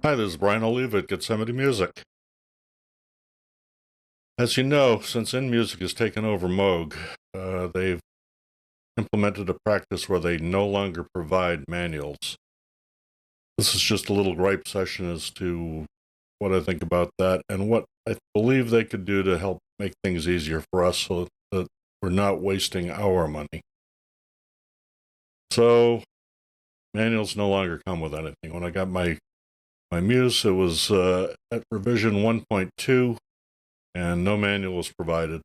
Hi, this is Brian Olive at Getsemani Music. As you know, since InMusic has taken over Moog, they've implemented a practice where they no longer provide manuals. This is just a little gripe session as to what I think about that and what I believe they could do to help make things easier for us so that we're not wasting our money. So, manuals no longer come with anything. When I got my Muse, it was at revision 1.2, and no manual was provided.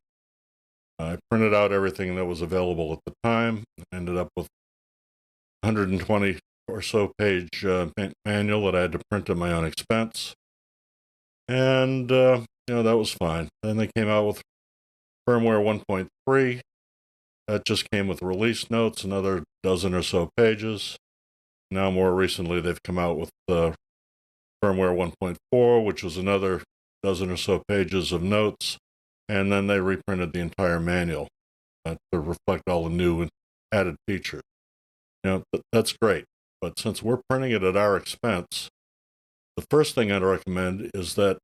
I printed out everything that was available at the time. I ended up with 120 or so page manual that I had to print at my own expense. And, that was fine. Then they came out with Firmware 1.3. That just came with release notes, another dozen or so pages. Now, more recently, they've come out with Firmware 1.4, which was another dozen or so pages of notes. And then they reprinted the entire manual to reflect all the new and added features. That's great. But since we're printing it at our expense, the first thing I'd recommend is that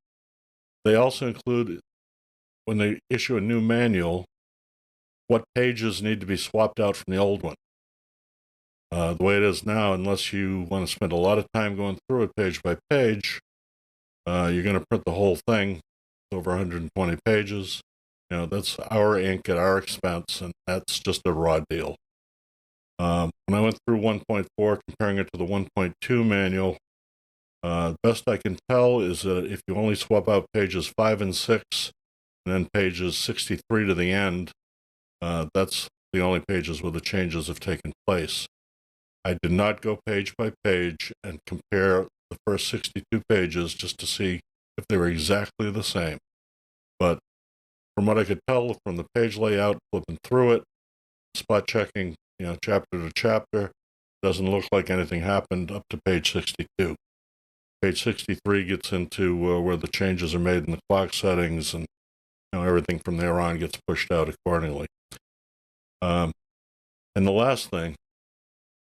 they also include, when they issue a new manual, what pages need to be swapped out from the old one. The way it is now, unless you want to spend a lot of time going through it page by page, you're going to print the whole thing, over 120 pages. That's our ink at our expense, and that's just a raw deal. When I went through 1.4, comparing it to the 1.2 manual, best I can tell is that if you only swap out pages 5 and 6, and then pages 63 to the end, that's the only pages where the changes have taken place. I did not go page by page and compare the first 62 pages just to see if they were exactly the same. But from what I could tell from the page layout, flipping through it, spot checking, chapter to chapter, doesn't look like anything happened up to page 62. Page 63 gets into where the changes are made in the clock settings, and everything from there on gets pushed out accordingly. And the last thing,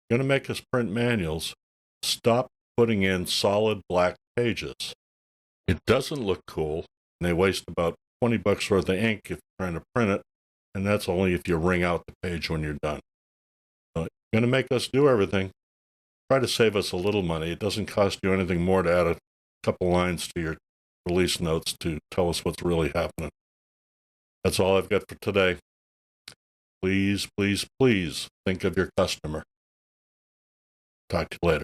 going to make us print manuals, stop putting in solid black pages. It doesn't look cool, and they waste about $20 worth of ink if you're trying to print it, and that's only if you wring out the page when you're done. So you're going to make us do everything. Try to save us a little money. It doesn't cost you anything more to add a couple lines to your release notes to tell us what's really happening. That's all I've got for today. Please, please, please think of your customer. Talk to you later.